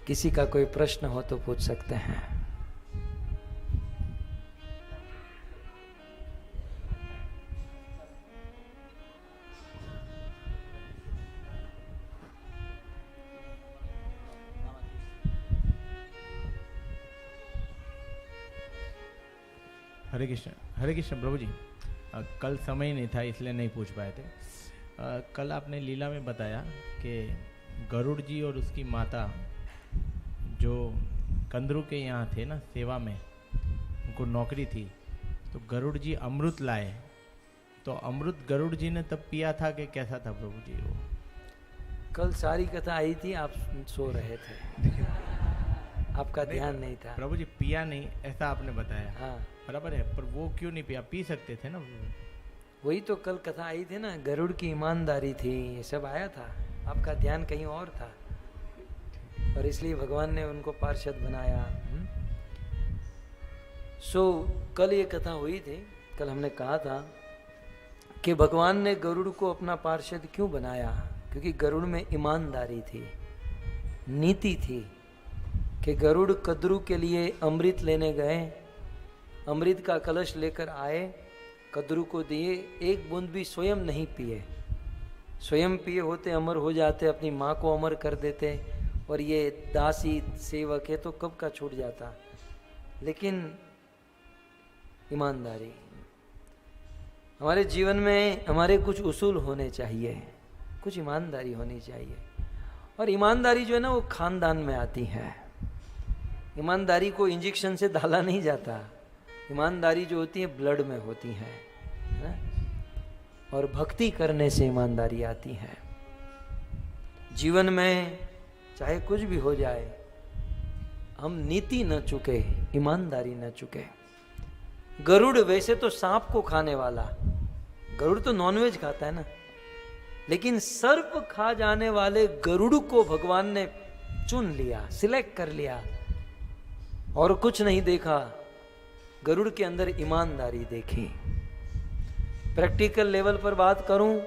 किसी का कोई प्रश्न हो तो पूछ सकते हैं। हरे कृष्ण प्रभु जी। कल समय नहीं था इसलिए नहीं पूछ पाए थे। कल आपने लीला में बताया कि गरुड़ जी और उसकी माता जो कंदरू के यहाँ थे ना सेवा में, उनको नौकरी थी, तो गरुड़ जी अमृत लाए, तो अमृत गरुड़ जी ने तब पिया था कि कैसा था प्रभु जी? वो कल सारी कथा आई थी, आप सो रहे थे, आपका ध्यान नहीं था। प्रभु जी पिया नहीं ऐसा आपने बताया। हाँ बराबर है, पर वो क्यों नहीं पिया? पी सकते थे ना। वही तो कल कथा आई थी ना, गरुड़ की ईमानदारी थी, ये सब आया था, आपका ध्यान कहीं और था और इसलिए भगवान ने उनको पार्षद बनाया। कल ये कथा हुई थी। कल हमने कहा था कि भगवान ने गरुड़ को अपना पार्षद क्यों बनाया, क्योंकि गरुड़ में ईमानदारी थी, नीति थी कि गरुड़ कद्रू के लिए अमृत लेने गए, अमृत का कलश लेकर आए, कद्रू को दिए, एक बूंद भी स्वयं नहीं पिए। स्वयं पिए होते अमर हो जाते, अपनी माँ को अमर कर देते, और ये दासी सेवक है तो कब का छूट जाता। लेकिन ईमानदारी, हमारे जीवन में हमारे कुछ उसूल होने चाहिए, कुछ ईमानदारी होनी चाहिए। और ईमानदारी जो है ना वो खानदान में आती है। ईमानदारी को इंजेक्शन से डाला नहीं जाता, ईमानदारी जो होती है ब्लड में होती है ना? और भक्ति करने से ईमानदारी आती है। जीवन में चाहे कुछ भी हो जाए, हम नीति न चुके, ईमानदारी न चुके। गरुड़ वैसे तो सांप को खाने वाला, गरुड़ तो नॉनवेज खाता है ना, लेकिन सर्प खा जाने वाले गरुड़ को भगवान ने चुन लिया, सिलेक्ट कर लिया, और कुछ नहीं देखा, गरुड़ के अंदर ईमानदारी देखी। प्रैक्टिकल लेवल पर बात करूं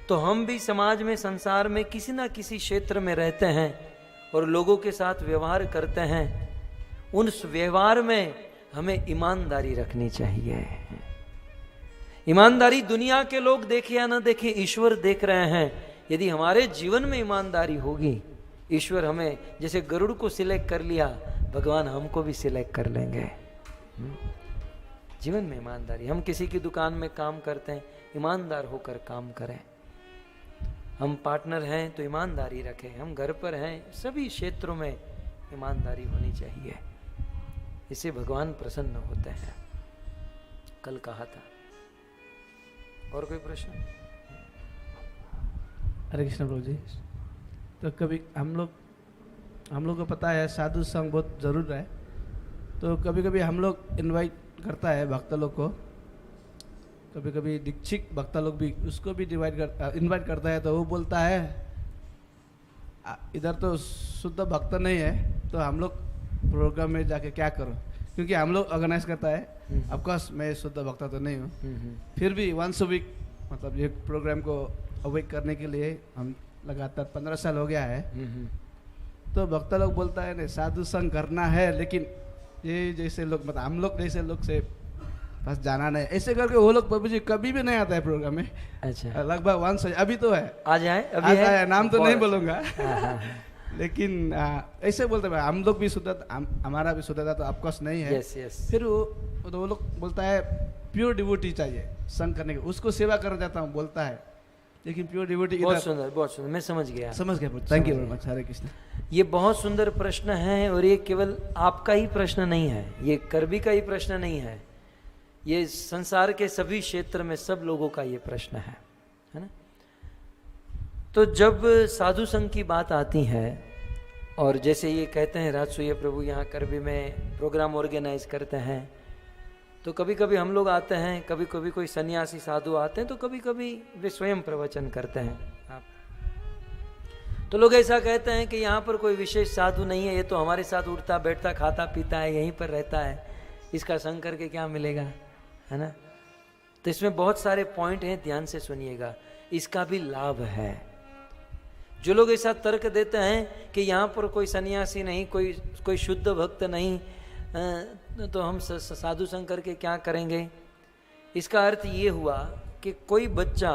तो हम भी समाज में, संसार में किसी ना किसी क्षेत्र में रहते हैं और लोगों के साथ व्यवहार करते हैं। उस व्यवहार में हमें ईमानदारी रखनी चाहिए। ईमानदारी दुनिया के लोग देखे या ना देखे, ईश्वर देख रहे हैं। यदि हमारे जीवन में ईमानदारी होगी, ईश्वर हमें, जैसे गरुड़ को सिलेक्ट कर लिया, भगवान हमको भी सिलेक्ट कर लेंगे। जीवन में ईमानदारी, हम किसी की दुकान में काम करते हैं, ईमानदार होकर काम करें। हम पार्टनर हैं तो ईमानदारी रखें, हम घर पर हैं, सभी क्षेत्रों में ईमानदारी होनी चाहिए, इससे भगवान प्रसन्न होते हैं। कल कहा था। और कोई प्रश्न? हरे कृष्ण प्रभु जी। तो कभी हम लोग को पता है साधु संग बहुत जरूर है, तो कभी कभी हम लोग इनवाइट करता है भक्त लोग को, कभी कभी दीक्षित भक्त लोग भी उसको भी इनवाइट करता है, तो वो बोलता है इधर तो शुद्ध भक्त नहीं है, तो हम लोग प्रोग्राम में जाके क्या करो, क्योंकि हम लोग ऑर्गेनाइज करता है। ऑफकोर्स मैं शुद्ध भक्त तो नहीं हूँ, फिर भी वंस अ वीक, मतलब ये प्रोग्राम को अवेक करने के लिए हम लगातार 15 साल हो गया है। तो भक्त लोग बोलता है नहीं साधु संग करना है, लेकिन ये जैसे लोग, मतलब हम लोग जैसे लोग से बस जाना नहीं, ऐसे करके वो लोग प्रभु जी कभी भी नहीं आता है प्रोग्राम में। अच्छा, लगभग 1 अभी तो है, आ जाए, अभी आता है, है, नाम तो नहीं बहुत बोलूंगा। हाँ। लेकिन ऐसे बोलते हैं हम लोग भी शुद्ध, हमारा भी शुद्धता तो ऑफकोर्स नहीं है। Yes yes. फिर वो लोग बोलता है प्योर डिवोटी चाहिए संग करने के, उसको सेवा करना चाहता हूँ बोलता है, लेकिन प्योर डिवोटी। बहुत सुंदर, बहुत सुंदर, मैं समझ गया। Thank you very much. Hare Krishna. ये बहुत सुंदर प्रश्न है, और ये केवल आपका ही प्रश्न नहीं है, ये करबी का ही प्रश्न नहीं है, ये संसार के सभी क्षेत्र में सब लोगों का ये प्रश्न है ना। तो जब साधु संघ की बात आती है, और जैसे ये कहते हैं राजसूय प्रभु यहाँ करबी में प्रोग्राम ऑर्गेनाइज करते हैं, तो कभी कभी हम लोग आते हैं, कभी कभी कोई सन्यासी साधु आते हैं, तो कभी कभी वे स्वयं प्रवचन करते हैं। आप तो लोग ऐसा कहते हैं कि यहाँ पर कोई विशेष साधु नहीं है, ये तो हमारे साथ उठता बैठता खाता पीता है, यहीं पर रहता है, इसका संग करके क्या मिलेगा, है ना। तो इसमें बहुत सारे पॉइंट हैं, ध्यान से सुनिएगा। इसका भी लाभ है। जो लोग ऐसा तर्क देते हैं कि यहाँ पर कोई सन्यासी नहीं, कोई शुद्ध भक्त नहीं, तो हम साधु संग करके क्या करेंगे, इसका अर्थ ये हुआ कि कोई बच्चा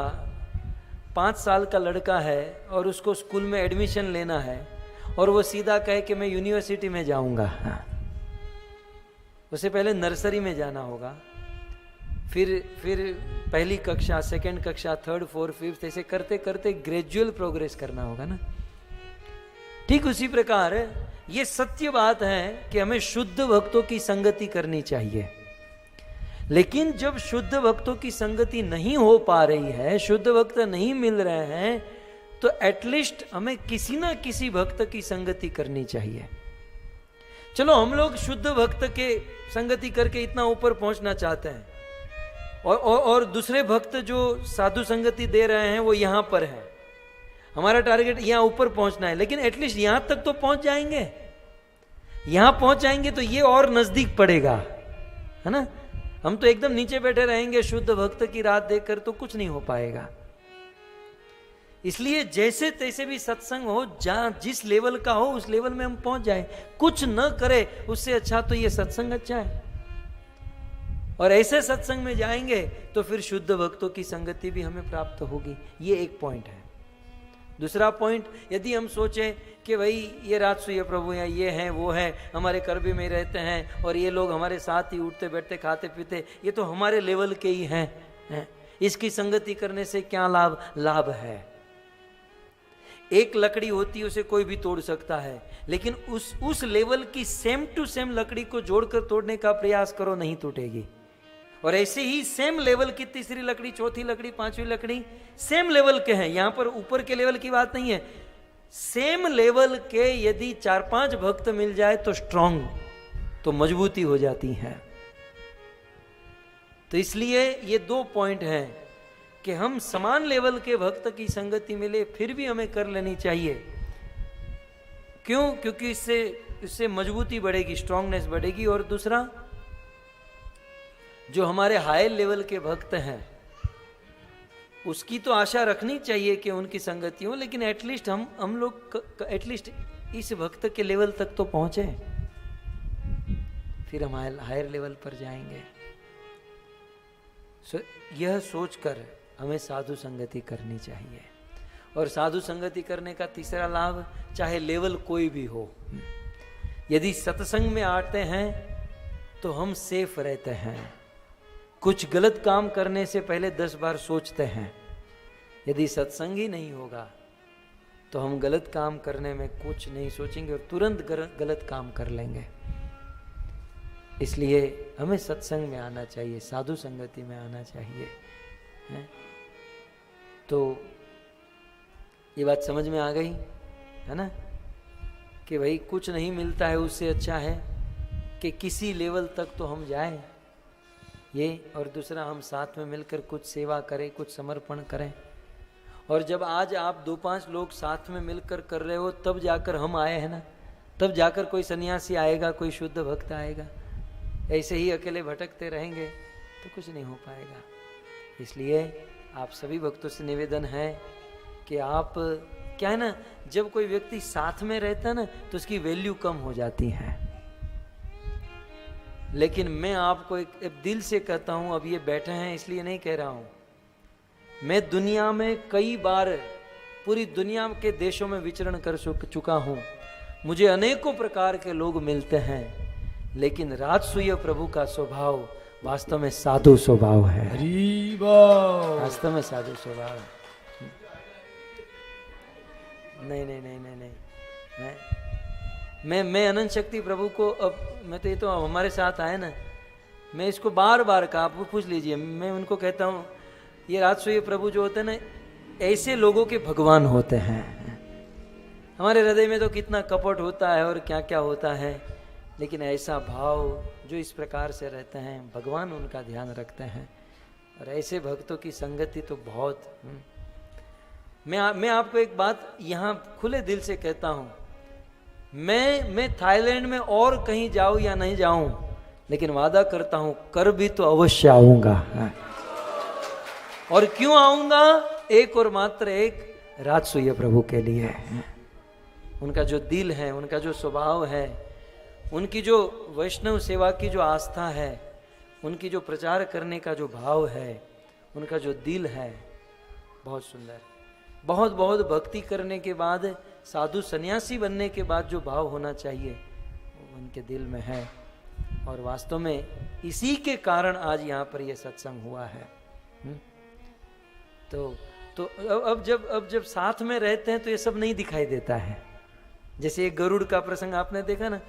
5 साल का लड़का है और उसको स्कूल में एडमिशन लेना है और वो सीधा कहे कि मैं यूनिवर्सिटी में जाऊंगा, उसे पहले नर्सरी में जाना होगा, फिर पहली कक्षा, सेकंड कक्षा, थर्ड, फोर्थ, फिफ्थ, ऐसे करते करते ग्रेजुअल प्रोग्रेस करना होगा ना। ठीक उसी प्रकार ये सत्य बात है कि हमें शुद्ध भक्तों की संगति करनी चाहिए, लेकिन जब शुद्ध भक्तों की संगति नहीं हो पा रही है, शुद्ध भक्त नहीं मिल रहे हैं, तो एटलीस्ट हमें किसी ना किसी भक्त की संगति करनी चाहिए। चलो हम लोग शुद्ध भक्त के संगति करके इतना ऊपर पहुंचना चाहते हैं और दूसरे भक्त जो साधु संगति दे रहे हैं वो यहां पर है, हमारा टारगेट यहां ऊपर पहुंचना है, लेकिन एटलीस्ट यहां तक तो पहुंच जाएंगे। यहां पहुंच जाएंगे तो ये और नजदीक पड़ेगा, है ना। हम तो एकदम नीचे बैठे रहेंगे शुद्ध भक्त की रात देखकर तो कुछ नहीं हो पाएगा। इसलिए जैसे तैसे भी सत्संग हो, जहां जिस लेवल का हो उस लेवल में हम पहुंच जाए, कुछ न करे उससे अच्छा तो ये सत्संग अच्छा है। और ऐसे सत्संग में जाएंगे तो फिर शुद्ध भक्तों की संगति भी हमें प्राप्त होगी। ये एक पॉइंट है। दूसरा पॉइंट, यदि हम सोचें कि भाई ये राजसूय प्रभु हैं, ये हैं, वो हैं, हमारे करबी में रहते हैं और ये लोग हमारे साथ ही उठते बैठते खाते पीते, ये तो हमारे लेवल के ही हैं, इसकी संगति करने से क्या लाभ है। एक लकड़ी होती है उसे कोई भी तोड़ सकता है, लेकिन उस लेवल की सेम टू सेम लकड़ी को जोड़कर तोड़ने का प्रयास करो, नहीं टूटेगी। और ऐसे ही सेम लेवल की तीसरी लकड़ी, चौथी लकड़ी, पांचवी लकड़ी सेम लेवल के हैं। यहां पर ऊपर के लेवल की बात नहीं है, सेम लेवल के यदि 4-5 भक्त मिल जाए तो स्ट्रांग, तो मजबूती हो जाती है। तो इसलिए ये 2 पॉइंट हैं कि हम समान लेवल के भक्त की संगति मिले फिर भी हमें कर लेनी चाहिए। क्यों? क्योंकि इससे मजबूती बढ़ेगी, स्ट्रांगनेस बढ़ेगी। और दूसरा, जो हमारे हाई लेवल के भक्त हैं उसकी तो आशा रखनी चाहिए कि उनकी संगति हो, लेकिन एटलीस्ट हम लोग एटलीस्ट इस भक्त के लेवल तक तो पहुंचे, फिर हम हायर लेवल पर जाएंगे। यह सोचकर हमें साधु संगति करनी चाहिए। और साधु संगति करने का तीसरा लाभ, चाहे लेवल कोई भी हो, यदि सत्संग में आते हैं तो हम सेफ रहते हैं। कुछ गलत काम करने से पहले 10 बार सोचते हैं। यदि सत्संग ही नहीं होगा तो हम गलत काम करने में कुछ नहीं सोचेंगे और तुरंत गलत काम कर लेंगे। इसलिए हमें सत्संग में आना चाहिए, साधु संगति में आना चाहिए, है? तो ये बात समझ में आ गई, है ना, कि भाई कुछ नहीं मिलता है उससे अच्छा है कि किसी लेवल तक तो हम जाएं, ये। और दूसरा, हम साथ में मिलकर कुछ सेवा करें, कुछ समर्पण करें। और जब आज आप 2-5 लोग साथ में मिलकर कर रहे हो, तब जाकर हम आए हैं ना, तब जाकर कोई सन्यासी आएगा, कोई शुद्ध भक्त आएगा। ऐसे ही अकेले भटकते रहेंगे तो कुछ नहीं हो पाएगा। इसलिए आप सभी भक्तों से निवेदन है कि आप, क्या है ना, जब कोई व्यक्ति साथ में रहता है ना तो उसकी वैल्यू कम हो जाती है। लेकिन मैं आपको एक दिल से कहता हूं, अब ये बैठे हैं इसलिए नहीं कह रहा हूं, मैं दुनिया में कई बार पूरी दुनिया के देशों में विचरण कर चुका हूं, मुझे अनेकों प्रकार के लोग मिलते हैं, लेकिन राजसूय प्रभु का स्वभाव वास्तव में साधु स्वभाव है। वास्तव में साधु स्वभाव है। नहीं, मैं अनंत शक्ति प्रभु को, अब मैं तो ये तो हमारे साथ आए ना, मैं इसको बार बार कहा, आप पूछ लीजिए, मैं उनको कहता हूँ ये राजसूय प्रभु जो होते हैं ना, ऐसे लोगों के भगवान होते हैं। हमारे हृदय में तो कितना कपट होता है और क्या क्या होता है, लेकिन ऐसा भाव जो इस प्रकार से रहते हैं, भगवान उनका ध्यान रखते हैं। और ऐसे भक्तों की संगति तो बहुत। मैं आपको एक बात यहाँ खुले दिल से कहता हूँ, मैं थाईलैंड में और कहीं जाऊं या नहीं जाऊं, लेकिन वादा करता हूं कर भी तो अवश्य आऊंगा। और क्यों आऊंगा? एक और मात्र एक, राजसूय प्रभु के लिए है। उनका जो दिल है, उनका जो स्वभाव है, उनकी जो वैष्णव सेवा की जो आस्था है, उनकी जो प्रचार करने का जो भाव है, उनका जो दिल है, बहुत सुंदर। बहुत बहुत भक्ति करने के बाद, साधु सन्यासी बनने के बाद जो भाव होना चाहिए वो उनके दिल में है। और वास्तव में इसी के कारण आज यहाँ पर यह सत्संग हुआ है। तो अब जब साथ में रहते हैं तो ये सब नहीं दिखाई देता है। जैसे ये गरुड़ का प्रसंग आपने देखा ना,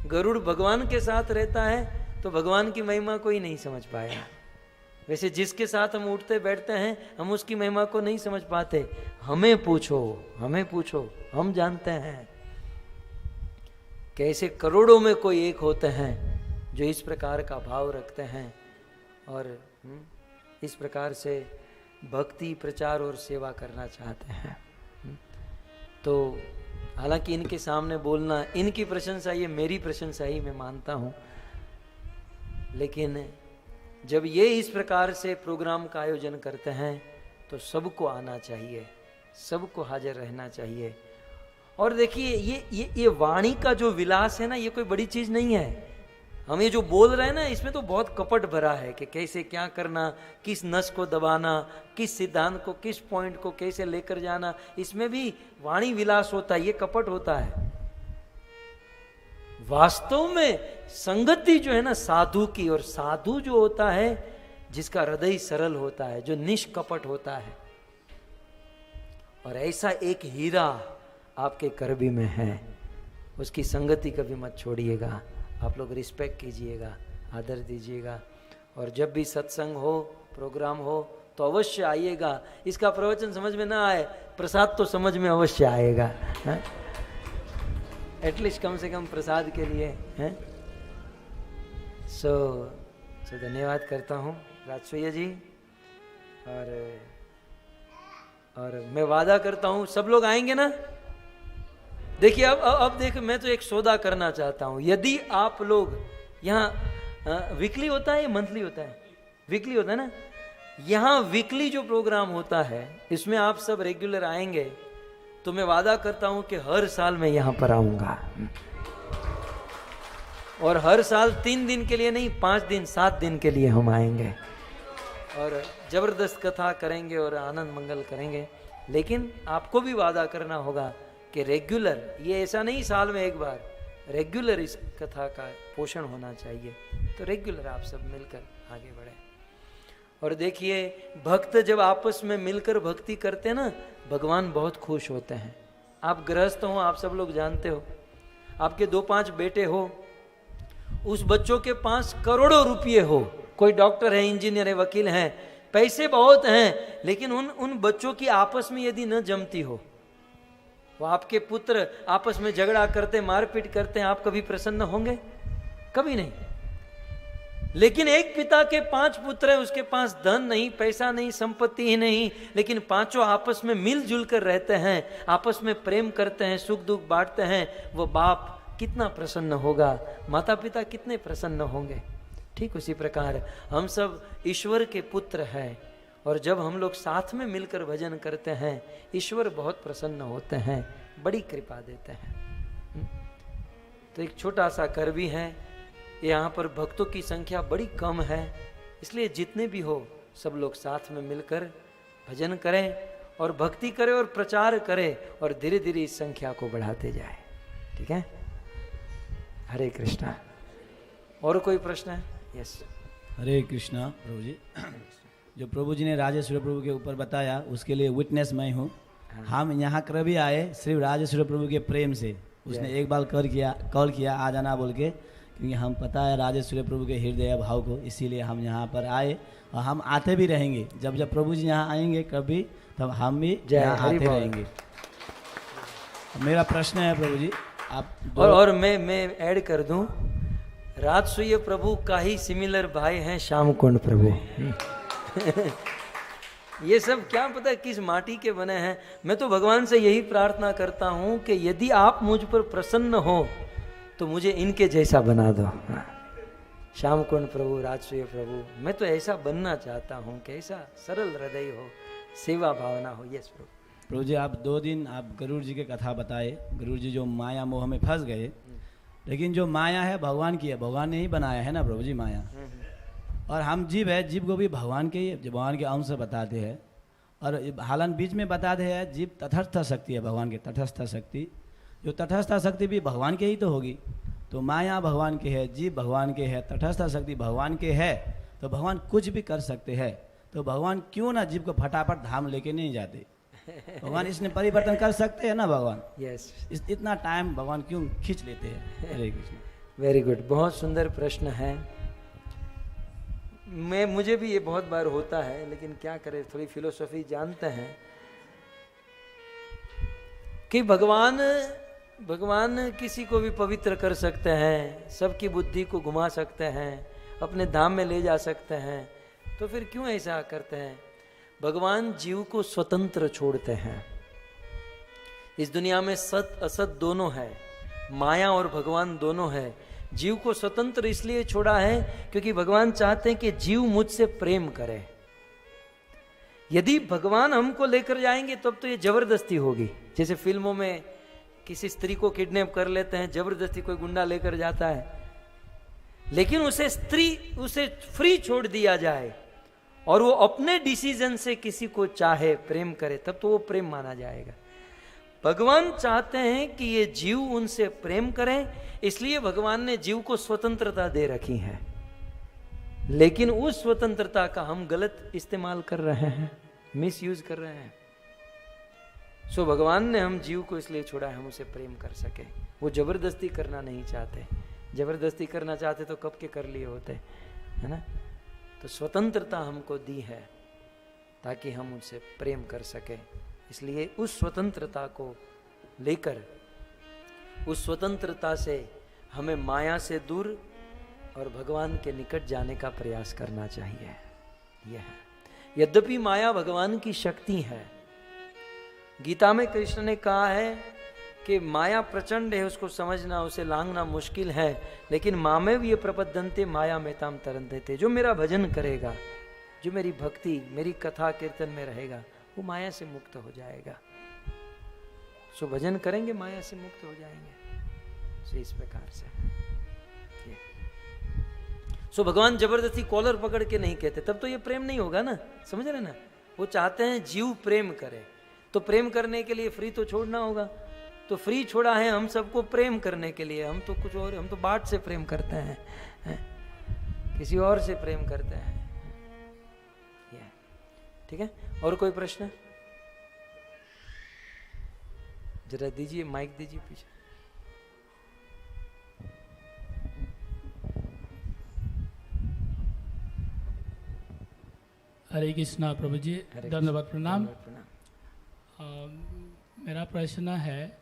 गरुड़ भगवान के साथ रहता है तो भगवान की महिमा कोई नहीं समझ पाया। वैसे जिसके साथ हम उठते बैठते हैं हम उसकी महिमा को नहीं समझ पाते। हमें पूछो, हम जानते हैं। कैसे करोड़ों में कोई एक होते हैं जो इस प्रकार का भाव रखते हैं और इस प्रकार से भक्ति, प्रचार और सेवा करना चाहते हैं। तो हालांकि इनके सामने बोलना, इनकी प्रशंसा, ये मेरी प्रशंसा ही मैं मानता हूँ, लेकिन जब ये इस प्रकार से प्रोग्राम का आयोजन करते हैं तो सबको आना चाहिए, सबको हाजिर रहना चाहिए। और देखिए ये वाणी का जो विलास है ना, ये कोई बड़ी चीज नहीं है। हम ये जो बोल रहे हैं ना, इसमें तो बहुत कपट भरा है कि कैसे क्या करना, किस नस को दबाना, किस सिद्धांत को, किस पॉइंट को कैसे लेकर जाना, इसमें भी वाणी विलास होता है, ये कपट होता है। वास्तव में संगति जो है ना साधु की, और साधु जो होता है जिसका हृदय सरल होता है, जो निष्कपट होता है, और ऐसा एक हीरा आपके करबी में है, उसकी संगति कभी मत छोड़िएगा। आप लोग रिस्पेक्ट कीजिएगा, आदर दीजिएगा। और जब भी सत्संग हो, प्रोग्राम हो तो अवश्य आइएगा। इसका प्रवचन समझ में ना आए, प्रसाद तो समझ में अवश्य आएगा, एटलीस्ट कम से कम प्रसाद के लिए हैं। सो धन्यवाद करता हूँ राजसूय जी। और मैं वादा करता हूँ सब लोग आएंगे ना। देखिए अब देख, मैं तो एक सौदा करना चाहता हूँ। यदि आप लोग यहाँ वीकली होता है या मंथली होता है? वीकली होता है ना। यहाँ वीकली जो प्रोग्राम होता है इसमें आप सब रेगुलर आएंगे तो मैं वादा करता हूँ कि हर साल मैं यहाँ पर आऊँगा। और हर साल 3 दिन के लिए नहीं, 5 दिन 7 दिन के लिए हम आएंगे और जबरदस्त कथा करेंगे और आनंद मंगल करेंगे। लेकिन आपको भी वादा करना होगा कि रेगुलर, ये ऐसा नहीं साल में एक बार, रेगुलर इस कथा का पोषण होना चाहिए। तो रेगुलर आप सब मिलकर आगे बढ़े। और देखिए, भक्त जब आपस में मिलकर भक्ति करते हैं ना, भगवान बहुत खुश होते हैं। आप गृहस्थ हो, आप सब लोग जानते हो, आपके 2-5 बेटे हो, उस बच्चों के पास करोड़ों रुपये हो, कोई डॉक्टर है, इंजीनियर है, वकील है, पैसे बहुत हैं, लेकिन उन बच्चों की आपस में यदि न जमती हो, वो आपके पुत्र आपस में झगड़ा करते, मारपीट करते हैं, आप कभी प्रसन्न होंगे? कभी नहीं। लेकिन एक पिता के 5 पुत्र हैं, उसके पास धन नहीं, पैसा नहीं, संपत्ति ही नहीं, लेकिन पांचों आपस में मिलजुल कर रहते हैं, आपस में प्रेम करते हैं, सुख दुख बांटते हैं। वो बाप कितना प्रसन्न होगा, माता पिता कितने प्रसन्न होंगे। ठीक उसी प्रकार हम सब ईश्वर के पुत्र हैं, और जब हम लोग साथ में मिलकर भजन करते हैं, ईश्वर बहुत प्रसन्न होते हैं, बड़ी कृपा देते हैं। तो एक छोटा सा कर भी है, यहाँ पर भक्तों की संख्या बड़ी कम है, इसलिए जितने भी हो सब लोग साथ में मिलकर भजन करें और भक्ति करें और प्रचार करें, और धीरे धीरे इस संख्या को बढ़ाते जाए। ठीक है, हरे कृष्णा। और कोई प्रश्न है? यस। हरे कृष्णा प्रभु जी। जो प्रभु जी ने राजेश्वर प्रभु के ऊपर बताया उसके लिए विटनेस मैं हूँ। हम यहाँ कर भी आए सिर्फ राजेश्वर प्रभु के प्रेम से। उसने एक बार कॉल किया आ जाना बोल के, क्योंकि हम पता है राजेश्वर प्रभु के हृदय भाव को, इसीलिए हम यहाँ पर आए और हम आते भी रहेंगे। जब जब प्रभु जी यहाँ आएंगे कभी, तब हम भी यहाँ आते रहेंगे। मेरा प्रश्न है प्रभु जी, आप और मैं ऐड कर दूं, राजसूय प्रभु का ही सिमिलर भाई हैं श्याम कुंड प्रभु। ये सब क्या पता किस माटी के बने हैं। मैं तो भगवान से यही प्रार्थना करता हूं कि यदि आप मुझ पर प्रसन्न हो तो मुझे इनके जैसा बना दो। श्याम कुंड प्रभु, राजसूय प्रभु, मैं तो ऐसा बनना चाहता हूं कि ऐसा सरल हृदय हो, सेवा भावना हो। यस प्रभु। प्रभु जी आप 2 दिन आप गरुड़ जी के कथा बताए, गरुड़ जी जो माया मोह में फंस गए, लेकिन जो माया है भगवान की है, भगवान ने ही बनाया है ना प्रभु जी माया। और हम जीव है, जीव को भी भगवान के भगवान के अंश से बताते हैं। और हालांकि बीच में बताते हैं जीव तटस्थ शक्ति है, भगवान के तटस्थ शक्ति, जो तटस्थ शक्ति भी भगवान के ही तो होगी। तो माया भगवान के है, जीव भगवान के है, तटस्थ शक्ति भगवान के है, तो भगवान कुछ भी कर सकते हैं। तो भगवान क्यों ना जीव को फटाफट धाम लेके नहीं जाते? भगवान इसमें परिवर्तन कर सकते हैं ना भगवान। यस, इतना टाइम भगवान क्यों खींच लेते हैं? हरे कृष्ण। वेरी गुड, बहुत सुंदर प्रश्न है। मुझे भी ये बहुत बार होता है, लेकिन क्या करें, थोड़ी फिलोसफी जानते हैं कि भगवान किसी को भी पवित्र कर सकते हैं, सबकी बुद्धि को घुमा सकते हैं, अपने धाम में ले जा सकते हैं। तो फिर क्यों ऐसा करते हैं? भगवान जीव को स्वतंत्र छोड़ते हैं। इस दुनिया में सत असत दोनों है, माया और भगवान दोनों है। जीव को स्वतंत्र इसलिए छोड़ा है क्योंकि भगवान चाहते हैं कि जीव मुझसे प्रेम करे। यदि भगवान हमको लेकर जाएंगे तब तो ये जबरदस्ती होगी। जैसे फिल्मों में किसी स्त्री को किडनैप कर लेते हैं, जबरदस्ती कोई गुंडा लेकर जाता है, लेकिन उसे फ्री छोड़ दिया जाए और वो अपने डिसीजन से किसी को चाहे, प्रेम करे, तब तो वो प्रेम माना जाएगा। भगवान चाहते हैं कि ये जीव उनसे प्रेम करें, इसलिए भगवान ने जीव को स्वतंत्रता दे रखी है। लेकिन उस स्वतंत्रता का हम गलत इस्तेमाल कर रहे हैं, मिस यूज कर रहे हैं। सो भगवान ने हम जीव को इसलिए छोड़ा है हम उसे प्रेम कर सके। वो जबरदस्ती करना नहीं चाहते। जबरदस्ती करना चाहते तो कब के कर लिए होते, है ना। तो स्वतंत्रता हमको दी है ताकि हम उनसे प्रेम कर सके। इसलिए उस स्वतंत्रता को लेकर, उस स्वतंत्रता से हमें माया से दूर और भगवान के निकट जाने का प्रयास करना चाहिए। यह है। यद्यपि माया भगवान की शक्ति है। गीता में कृष्ण ने कहा है कि माया प्रचंड है, उसको समझना, उसे लांघना मुश्किल है, लेकिन मामे भी ये प्रपद्यन्ते माया में ताम तरन्ते थे। जो मेरा भजन करेगा, जो मेरी भक्ति, मेरी कथा कीर्तन में रहेगा, वो माया से मुक्त हो जाएगा। सो भजन करेंगे माया से मुक्त हो जाएंगे। सो इस प्रकार से सो भगवान जबरदस्ती कॉलर पकड़ के नहीं कहते, तब तो ये प्रेम नहीं होगा ना। समझ रहे ना। वो चाहते हैं जीव प्रेम करे, तो प्रेम करने के लिए फ्री तो छोड़ना होगा। तो फ्री छोड़ा है हम सबको प्रेम करने के लिए। हम तो कुछ और, हम तो बाट से प्रेम करते हैं, किसी और से प्रेम करते हैं। ठीक है। और कोई प्रश्न? जरा दीजिए, माइक दीजिए पीछे। हरे कृष्णा प्रभु जी, धन्यवाद, प्रणाम। मेरा प्रश्न है,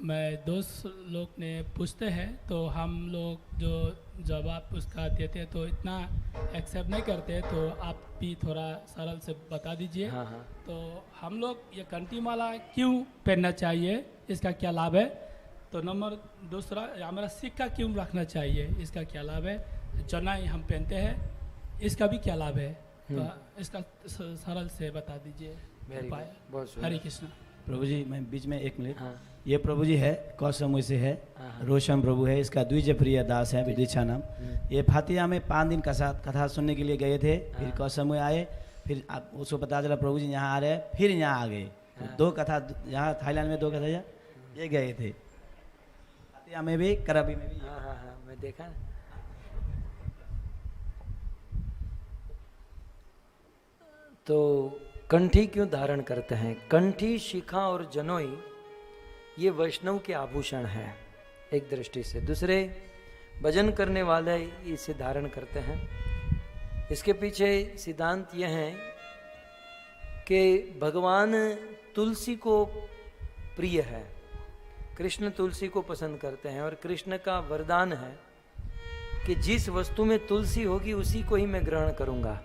मैं दोस्त लोग ने पूछते हैं तो हम लोग जो जवाब उसका देते हैं तो इतना एक्सेप्ट नहीं करते, तो आप भी थोड़ा सरल से बता दीजिए। हाँ हाँ। तो हम लोग ये कंठी माला क्यों पहनना चाहिए, इसका क्या लाभ है? तो नंबर दूसरा, हमारा सिक्का क्यों रखना चाहिए, इसका क्या लाभ है? जनाई हम पहनते हैं, इसका भी क्या लाभ है? तो इसका सरल से बता दीजिए। हरे कृष्ण। प्रभु जी मैं बीच में 1 मिनट। हाँ। ये प्रभु जी है, कौशम से है, रोशम प्रभु है, इसका द्विज प्रिय दास है, विदिशा नाम। ये फातिया में 5 दिन कथा सुनने के लिए गए थे। फिर कौशम आए, फिर आप उसको पता चला प्रभु जी यहाँ आ रहे हैं, फिर यहाँ आ गए। 2 कथा यहाँ थाईलैंड में 2 कथा ये गए थे, फातिया में भी, कराबी में भी। हाँ हाँ हाँ, मैं देखा। तो कंठी क्यों धारण करते हैं? कंठी, शिखा और जनोई ये वैष्णव के आभूषण है एक दृष्टि से। दूसरे, भजन करने वाले इसे धारण करते हैं। इसके पीछे सिद्धांत यह है कि भगवान तुलसी को प्रिय है, कृष्ण तुलसी को पसंद करते हैं, और कृष्ण का वरदान है कि जिस वस्तु में तुलसी होगी उसी को ही मैं ग्रहण करूंगा।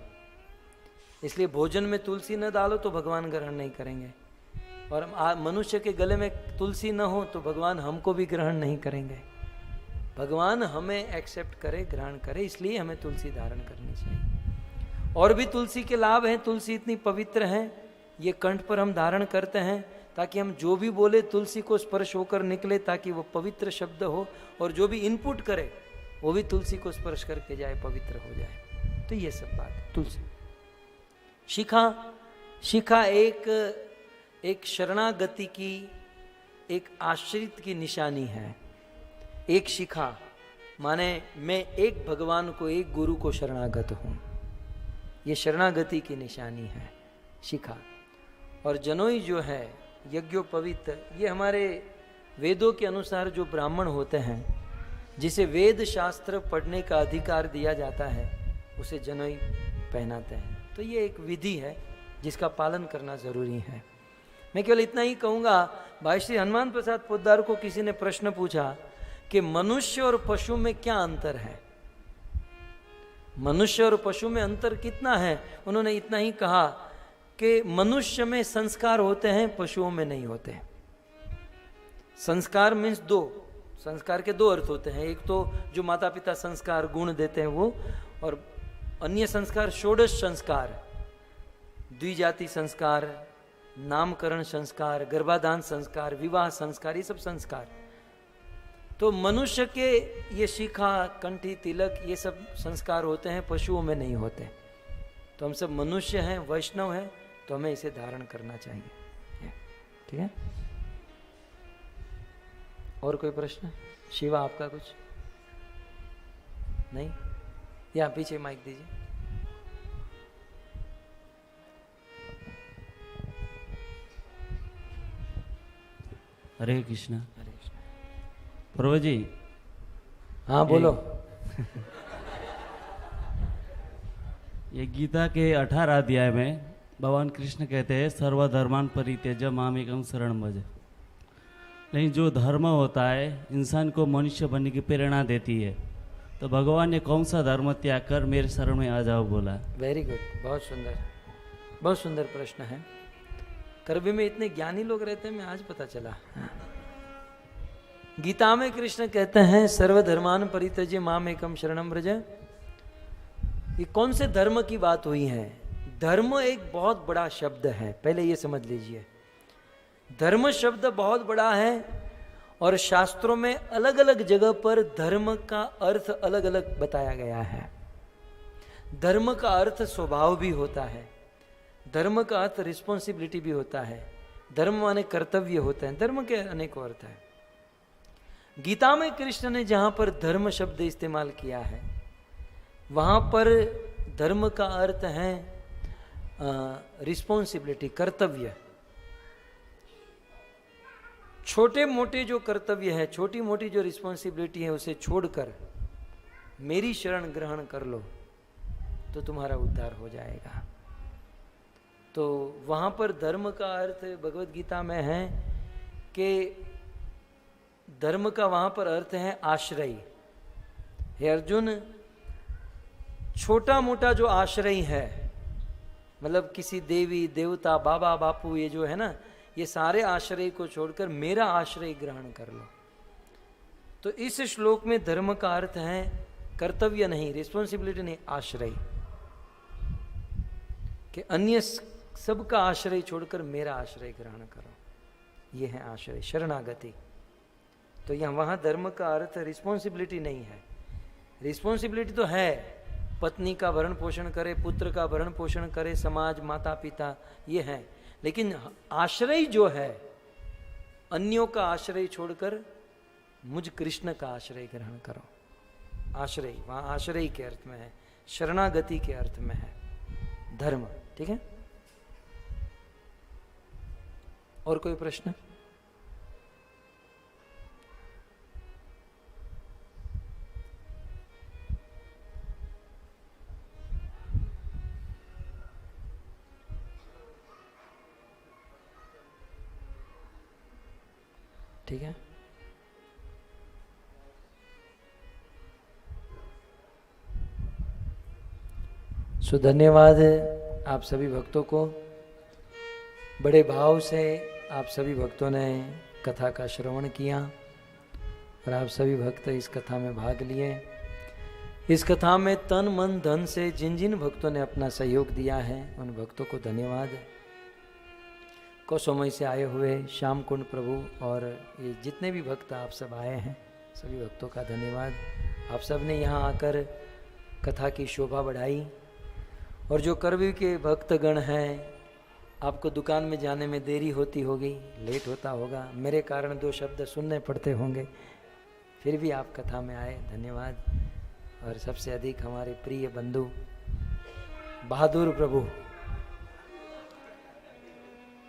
इसलिए भोजन में तुलसी न डालो तो भगवान ग्रहण नहीं करेंगे, और मनुष्य के गले में तुलसी न हो तो भगवान हमको भी ग्रहण नहीं करेंगे। भगवान हमें एक्सेप्ट करे, ग्रहण करे, इसलिए हमें तुलसी धारण करनी चाहिए। और भी तुलसी के लाभ हैं। तुलसी इतनी पवित्र है, ये कंठ पर हम धारण करते हैं ताकि हम जो भी बोले तुलसी को स्पर्श होकर निकले, ताकि वो पवित्र शब्द हो, और जो भी इनपुट करे वो भी तुलसी को स्पर्श करके जाए, पवित्र हो जाए। तो ये सब बात है। तुलसी शिखा एक शरणागति की, एक आश्रित की निशानी है। एक शिखा माने मैं एक भगवान को, एक गुरु को शरणागत हूं, ये शरणागति की निशानी है शिखा। और जनोई जो है यज्ञोपवीत, ये हमारे वेदों के अनुसार जो ब्राह्मण होते हैं, जिसे वेद शास्त्र पढ़ने का अधिकार दिया जाता है, उसे जनोई पहनाते हैं। तो ये एक विधि है जिसका पालन करना जरूरी है। मैं केवल इतना ही कहूँगा, भाई श्री हनुमान प्रसाद पोद्दार को किसी ने प्रश्न पूछा कि मनुष्य और पशु में क्या अंतर है, मनुष्य और पशु में अंतर कितना है। उन्होंने इतना ही कहा कि मनुष्य में संस्कार होते हैं, पशुओं में नहीं होते। संस्कार मीन्स दो, संस्कार के दो अर्थ होते हैं। एक तो जो माता पिता संस्कार गुण देते हैं वो, और अन्य संस्कार षोडश संस्कार, द्विजाति संस्कार, नामकरण संस्कार, गर्भाधान संस्कार, विवाह संस्कार, ये सब संस्कार। तो मनुष्य के ये शिखा, कंठी, तिलक, ये सब संस्कार होते हैं, पशुओं में नहीं होते। तो हम सब मनुष्य हैं, वैष्णव हैं, तो हमें इसे धारण करना चाहिए। ठीक है। और कोई प्रश्न? शिवा आपका कुछ नहीं? यहाँ पीछे माइक दीजिए। हरे कृष्णा। प्रभु जी। हाँ बोलो। ये गीता के 18 अध्याय में भगवान कृष्ण कहते हैं सर्वधर्मान परित्यज्य मामेकं शरणं भज। लेकिन जो धर्म होता है इंसान को मनुष्य बनने की प्रेरणा देती है, तो भगवान ने कौन सा धर्म त्याग कर मेरे शरण में आ जाओ बोला? वेरी गुड, बहुत सुंदर, बहुत सुंदर प्रश्न है। करबी में इतने ज्ञानी लोग रहते हैं, मैं आज पता चला। गीता में कृष्ण कहते हैं सर्वधर्मान परित्यज्य मामेकं शरणं व्रज। ये कौन से धर्म की बात हुई है? धर्म एक बहुत बड़ा शब्द है, पहले ये समझ लीजिए। धर्म शब्द बहुत बड़ा है और शास्त्रों में अलग अलग जगह पर धर्म का अर्थ अलग अलग बताया गया है। धर्म का अर्थ स्वभाव भी होता है, धर्म का अर्थ रिस्पॉन्सिबिलिटी भी होता है, धर्म माने कर्तव्य होते हैं, धर्म के अनेकों अर्थ है। गीता में कृष्ण ने जहां पर धर्म शब्द इस्तेमाल किया है, वहां पर धर्म का अर्थ है रिस्पॉन्सिबिलिटी, कर्तव्य। छोटे मोटे जो कर्तव्य है, छोटी मोटी जो रिस्पॉन्सिबिलिटी है, उसे छोड़कर मेरी शरण ग्रहण कर लो तो तुम्हारा उद्धार हो जाएगा। तो वहां पर धर्म का अर्थ भगवत गीता में है कि धर्म का वहां पर अर्थ है आश्रय। हे अर्जुन, छोटा मोटा जो आश्रय है, मतलब किसी देवी देवता, बाबा बापू, ये जो है ना, ये सारे आश्रय को छोड़कर मेरा आश्रय ग्रहण कर लो। तो इस श्लोक में धर्म का अर्थ है कर्तव्य नहीं, रिस्पॉन्सिबिलिटी नहीं, आश्रय। कि अन्य सबका आश्रय छोड़कर मेरा आश्रय ग्रहण करो, ये है आश्रय, शरणागति। तो यहाँ वहां धर्म का अर्थ रिस्पॉन्सिबिलिटी नहीं है। रिस्पॉन्सिबिलिटी तो है, पत्नी का भरण पोषण करे, पुत्र का भरण पोषण करे, समाज, माता पिता, ये है। लेकिन आश्रय जो है, अन्यों का आश्रय छोड़कर मुझ कृष्ण का आश्रय ग्रहण करो। आश्रय वहां आश्रय के अर्थ में है, शरणागति के अर्थ में है धर्म। ठीक है। और कोई प्रश्न? ठीक है। सो धन्यवाद आप सभी भक्तों को। बड़े भाव से आप सभी भक्तों ने कथा का श्रवण किया और आप सभी भक्त इस कथा में भाग लिए। इस कथा में तन मन धन से जिन जिन भक्तों ने अपना सहयोग दिया है, उन भक्तों को धन्यवाद। कोसोमई से आए हुए श्याम कुंड प्रभु और ये जितने भी भक्त आप सब आए हैं, सभी भक्तों का धन्यवाद। आप सब ने यहाँ आकर कथा की शोभा बढ़ाई। और जो करवी के भक्तगण हैं, आपको दुकान में जाने में देरी होती होगी, लेट होता होगा, मेरे कारण 2 शब्द सुनने पड़ते होंगे, फिर भी आप कथा में आए, धन्यवाद। और सबसे अधिक हमारे प्रिय बंधु बहादुर प्रभु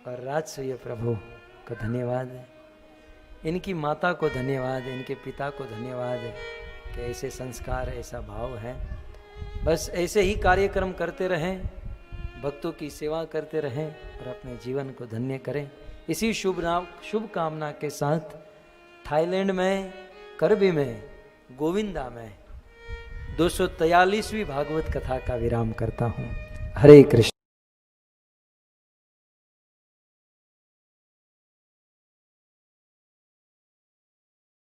और राजसूय प्रभु को धन्यवाद। इनकी माता को धन्यवाद, इनके पिता को धन्यवाद कि ऐसे संस्कार, ऐसा भाव है। बस ऐसे ही कार्यक्रम करते रहें, भक्तों की सेवा करते रहें और अपने जीवन को धन्य करें। इसी शुभ कामना के साथ थाईलैंड में करबी में गोविंदा में 243वीं भागवत कथा का विराम करता हूँ। हरे कृष्ण।